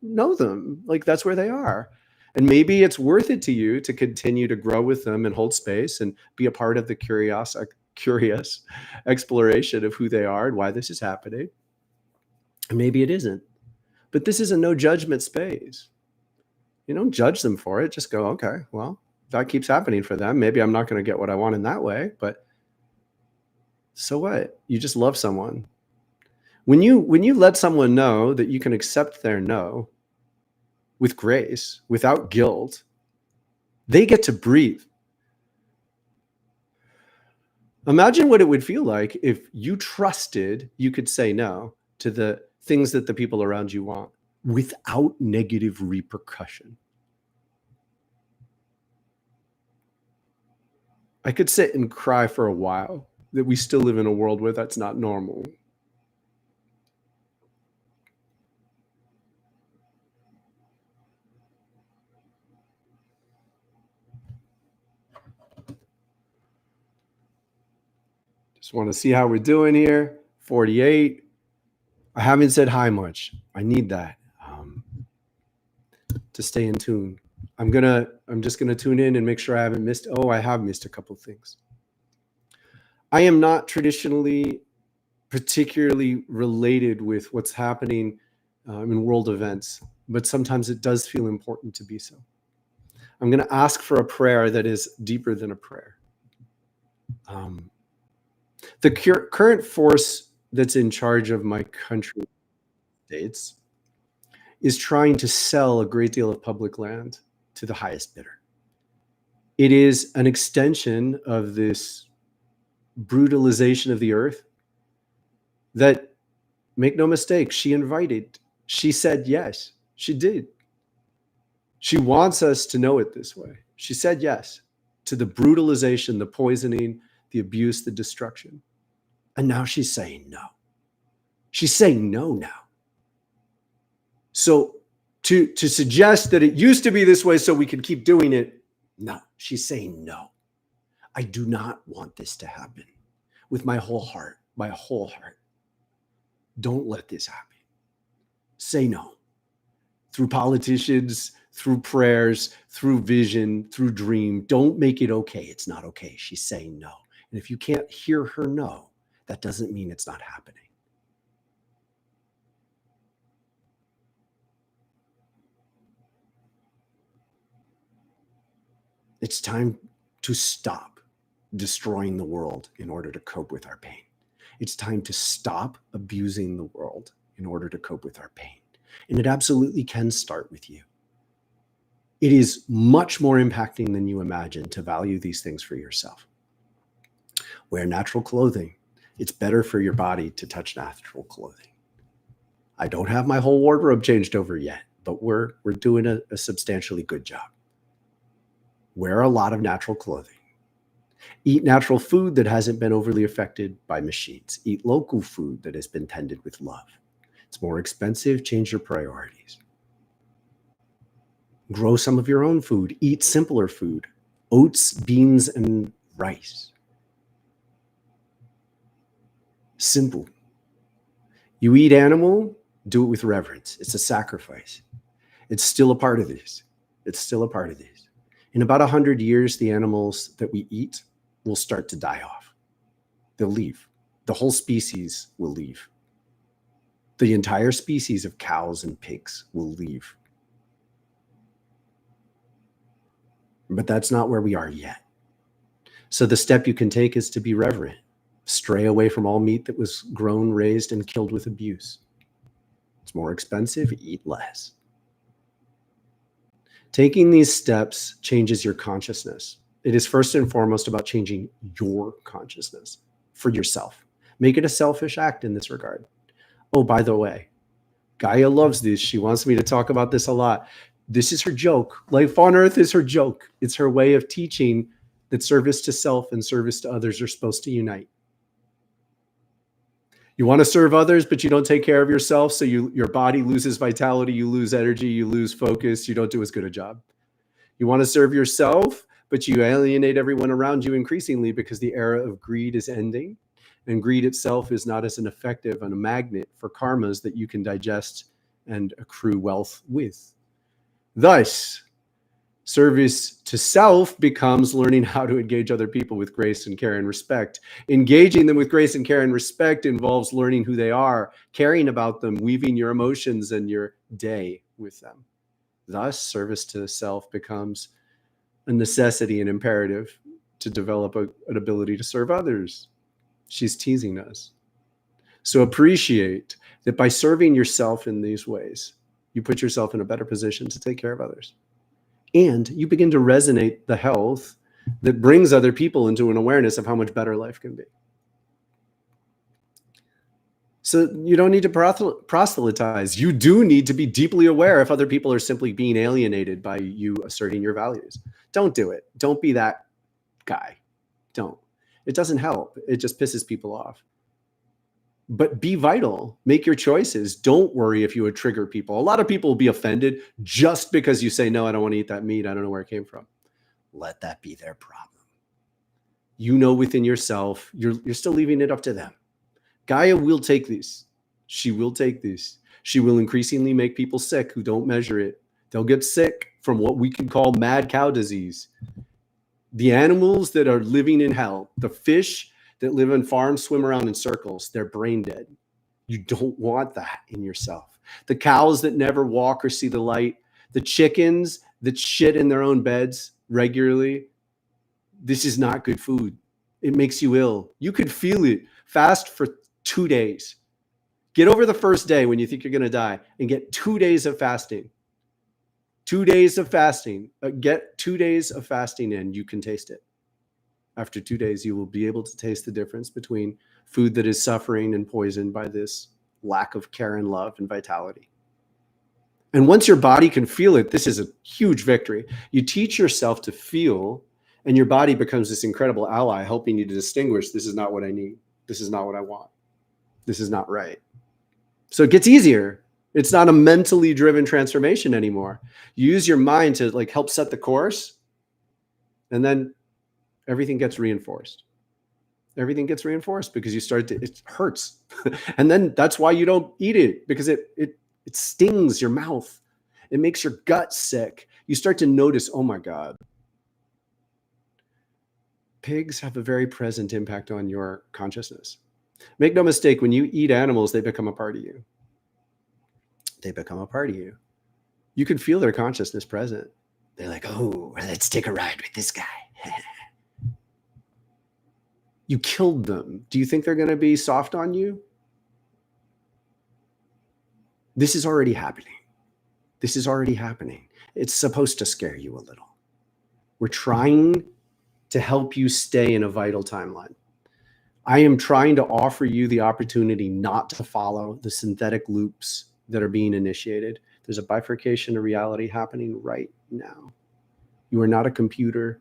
know them. Like, that's where they are. And maybe it's worth it to you to continue to grow with them and hold space and be a part of the curious exploration of who they are and why this is happening. And maybe it isn't. But this is a no judgment space. You don't judge them for it. Just go, okay, well, that keeps happening for them. Maybe I'm not going to get what I want in that way, but so what? You just love someone. When you let someone know that you can accept their no with grace, without guilt, they get to breathe. Imagine what it would feel like if you trusted you could say no to the things that the people around you want without negative repercussion. I could sit and cry for a while that we still live in a world where that's not normal. Just want to see how we're doing here. 48. I haven't said hi much. I need that to stay in tune. I'm just gonna tune in and make sure I haven't missed. Oh, I have missed a couple of things. I am not traditionally particularly related with what's happening in world events, but sometimes it does feel important to be so. I'm going to ask for a prayer that is deeper than a prayer. The current force that's in charge of my country, States, is trying to sell a great deal of public land to the highest bidder. It is an extension of this brutalization of the earth that, make no mistake, she invited. She said yes. She did. She wants us to know it this way. She said yes to the brutalization, the poisoning, the abuse, the destruction. And now she's saying no. She's saying no now. So to suggest that it used to be this way so we can keep doing it, no, she's saying no. I do not want this to happen with my whole heart, my whole heart. Don't let this happen. Say no. Through politicians, through prayers, through vision, through dream. Don't make it okay. It's not okay. She's saying no. And if you can't hear her no, that doesn't mean it's not happening. It's time to stop destroying the world in order to cope with our pain. It's time to stop abusing the world in order to cope with our pain. And it absolutely can start with you. It is much more impacting than you imagine to value these things for yourself. Wear natural clothing. It's better for your body to touch natural clothing. I don't have my whole wardrobe changed over yet, but we're doing a substantially good job. Wear a lot of natural clothing. Eat natural food that hasn't been overly affected by machines. Eat local food that has been tended with love. It's more expensive. Change your priorities. Grow some of your own food. Eat simpler food. Oats, beans, and rice. Simple. You eat animal, do it with reverence. It's a sacrifice. It's still a part of this. It's still a part of this. In about 100 years, the animals that we eat will start to die off. They'll leave. The whole species will leave. The entire species of cows and pigs will leave. But that's not where we are yet. So the step you can take is to be reverent. Stray away from all meat that was grown, raised, and killed with abuse. It's more expensive, eat less. Taking these steps changes your consciousness. It is first and foremost about changing your consciousness for yourself. Make it a selfish act in this regard. Oh, by the way, Kaiya loves this. She wants me to talk about this a lot. This is her joke. Life on Earth is her joke. It's her way of teaching that service to self and service to others are supposed to unite. You want to serve others, but you don't take care of yourself, so your body loses vitality, you lose energy, you lose focus, you don't do as good a job. You want to serve yourself, but you alienate everyone around you increasingly because the era of greed is ending, and greed itself is not as an effective and a magnet for karmas that you can digest and accrue wealth with. Thus, service to self becomes learning how to engage other people with grace and care and respect. Engaging them with grace and care and respect involves learning who they are, caring about them, weaving your emotions and your day with them. Thus, service to self becomes a necessity and imperative to develop an ability to serve others. She's teasing us. So appreciate that by serving yourself in these ways, you put yourself in a better position to take care of others. And you begin to resonate the health that brings other people into an awareness of how much better life can be. So you don't need to proselytize. You do need to be deeply aware if other people are simply being alienated by you asserting your values. Don't do it. Don't be that guy. Don't. It doesn't help. It just pisses people off. But be vital. Make your choices. Don't worry if you would trigger people. A lot of people will be offended just because you say, no, I don't want to eat that meat. I don't know where it came from. Let that be their problem. You know within yourself, you're still leaving it up to them. Kaiya will take this. She will take this. She will increasingly make people sick who don't measure it. They'll get sick from what we can call mad cow disease. The animals that are living in hell, the fish that live on farms, swim around in circles, they're brain dead. You don't want that in yourself. The cows that never walk or see the light, the chickens that shit in their own beds regularly, this is not good food. It makes you ill. You could feel it. Fast for 2 days. Get over the first day when you think you're going to die and get 2 days of fasting. 2 days of fasting. Get 2 days of fasting in. You can taste it. After 2 days, you will be able to taste the difference between food that is suffering and poisoned by this lack of care and love and vitality. And once your body can feel it, this is a huge victory. You teach yourself to feel, and your body becomes this incredible ally, helping you to distinguish, this is not what I need. This is not what I want. This is not right. So it gets easier. It's not a mentally driven transformation anymore. You use your mind to help set the course, and then everything gets reinforced. Everything gets reinforced because you start to, it hurts. And then that's why you don't eat it, because it stings your mouth. It makes your gut sick. You start to notice, oh my God. Pigs have a very present impact on your consciousness. Make no mistake, when you eat animals, they become a part of you. They become a part of you. You can feel their consciousness present. They're like, oh, let's take a ride with this guy. You killed them. Do you think they're going to be soft on you? This is already happening. This is already happening. It's supposed to scare you a little. We're trying to help you stay in a vital timeline. I am trying to offer you the opportunity not to follow the synthetic loops that are being initiated. There's a bifurcation of reality happening right now. You are not a computer.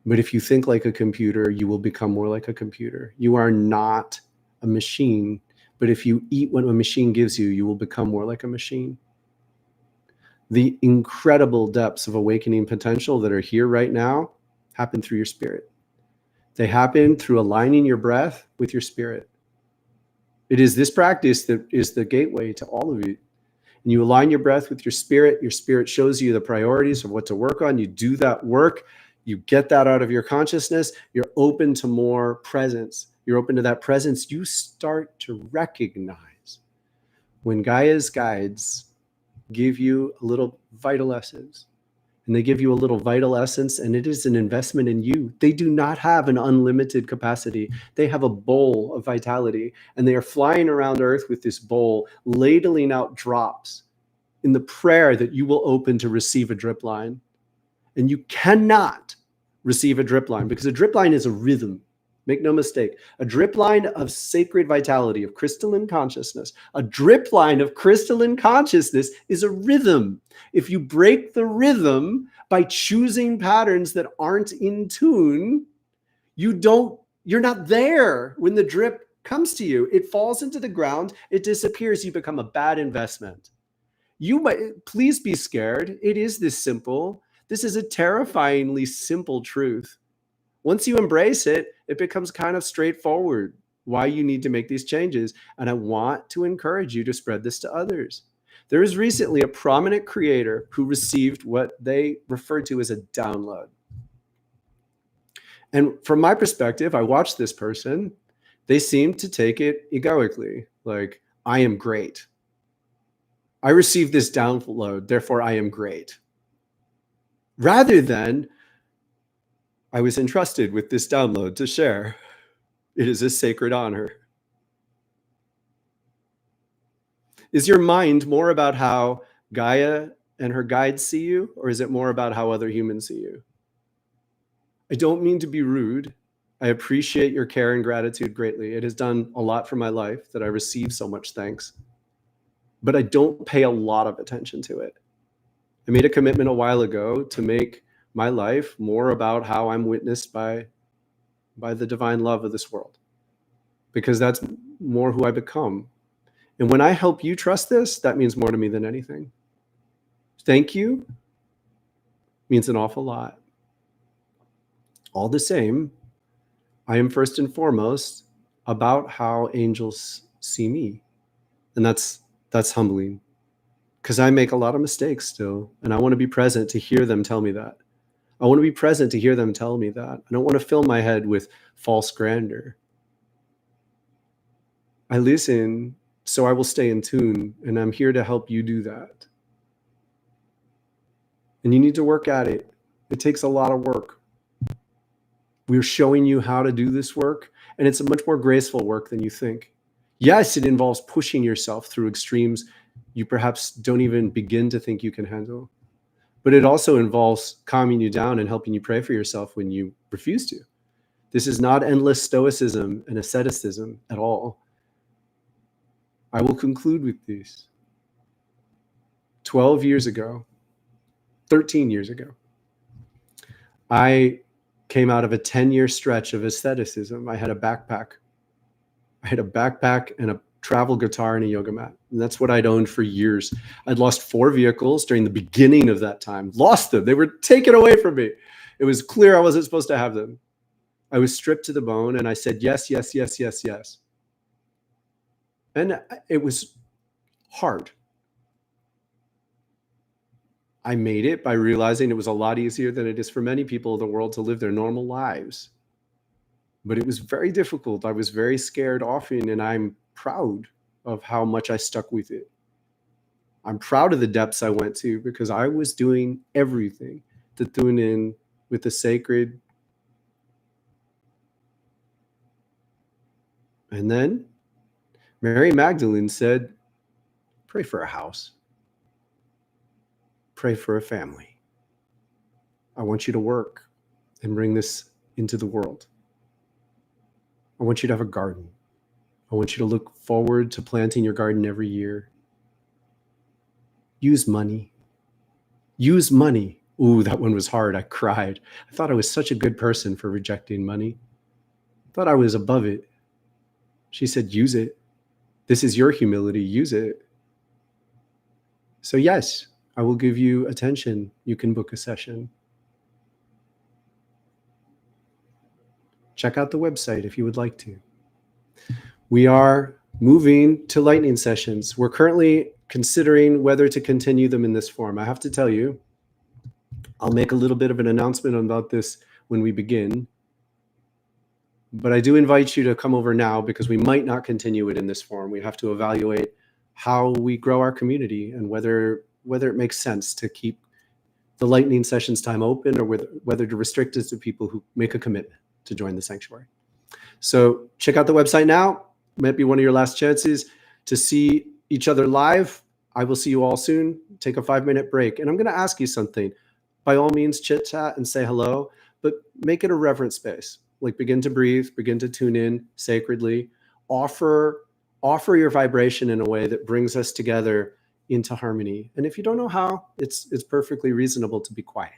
But if you think like a computer, you will become more like a computer. You are not a machine. But if you eat what a machine gives you, you will become more like a machine. The incredible depths of awakening potential that are here right now happen through your spirit. They happen through aligning your breath with your spirit. It is this practice that is the gateway to all of it. and you align your breath with your spirit shows you the priorities of what to work on. You do that work, you get that out of your consciousness, you're open to more presence. You're open to that presence. You start to recognize when Gaia's guides give you a little vital essence, and they give you a little vital essence, and it is an investment in you. They do not have an unlimited capacity. They have a bowl of vitality, and they are flying around Earth with this bowl, ladling out drops in the prayer that you will open to receive a drip line. And you cannot receive a drip line because a drip line is a rhythm. Make no mistake, a drip line of sacred vitality, of crystalline consciousness, a drip line of crystalline consciousness is a rhythm. If you break the rhythm by choosing patterns that aren't in tune, you're not there when the drip comes to you. It falls into the ground, it disappears, you become a bad investment. Please be scared. It is this simple. This is a terrifyingly simple truth. Once you embrace it, it becomes kind of straightforward why you need to make these changes. And I want to encourage you to spread this to others. There was recently a prominent creator who received what they referred to as a download. And from my perspective, I watched this person. They seemed to take it egoically, like, I am great. I received this download, therefore I am great. Rather than, I was entrusted with this download to share. It is a sacred honor. Is your mind more about how Gaia and her guides see you, or is it more about how other humans see you? I don't mean to be rude. I appreciate your care and gratitude greatly. It has done a lot for my life that I receive so much thanks. But I don't pay a lot of attention to it. I made a commitment a while ago to make my life more about how I'm witnessed by the divine love of this world, because that's more who I become. And when I help you trust this, that means more to me than anything. Thank you means an awful lot. All the same, I am first and foremost about how angels see me. And that's humbling, because I make a lot of mistakes still, and I want to be present to hear them tell me that. I want to be present to hear them tell me that. I don't want to fill my head with false grandeur. I listen, so I will stay in tune, and I'm here to help you do that. And you need to work at it. It takes a lot of work. We're showing you how to do this work, and it's a much more graceful work than you think. Yes, it involves pushing yourself through extremes you perhaps don't even begin to think you can handle. But it also involves calming you down and helping you pray for yourself when you refuse to. This is not endless stoicism and asceticism at all. I will conclude with this. 13 years ago, I came out of a 10-year stretch of asceticism. I had a backpack and a travel guitar and a yoga mat. And that's what I'd owned for years. I'd lost 4 vehicles during the beginning of that time. Lost them. They were taken away from me. It was clear I wasn't supposed to have them. I was stripped to the bone, and I said, yes, yes, yes, yes, yes. And it was hard. I made it by realizing it was a lot easier than it is for many people in the world to live their normal lives. But it was very difficult. I was very scared often, and I'm proud of how much I stuck with it. I'm proud of the depths I went to, because I was doing everything to tune in with the sacred. And then Mary Magdalene said, pray for a house. Pray for a family. I want you to work and bring this into the world. I want you to have a garden. I want you to look forward to planting your garden every year. Use money. Use money. Ooh, that one was hard. I cried. I thought I was such a good person for rejecting money. I thought I was above it. She said, use it. This is your humility. Use it. So yes, I will give you attention. You can book a session. Check out the website if you would like to. We are moving to lightning sessions. We're currently considering whether to continue them in this form. I have to tell you, I'll make a little bit of an announcement about this when we begin, but I do invite you to come over now because we might not continue it in this form. We have to evaluate how we grow our community and whether it makes sense to keep the lightning sessions time open or whether to restrict it to people who make a commitment to join the sanctuary. So check out the website now. Might be one of your last chances to see each other live. I will see you all soon. Take a 5-minute break. And I'm going to ask you something. By all means, chit chat and say hello, but make it a reverent space. Like begin to breathe, begin to tune in sacredly. Offer your vibration in a way that brings us together into harmony. And if you don't know how, it's perfectly reasonable to be quiet.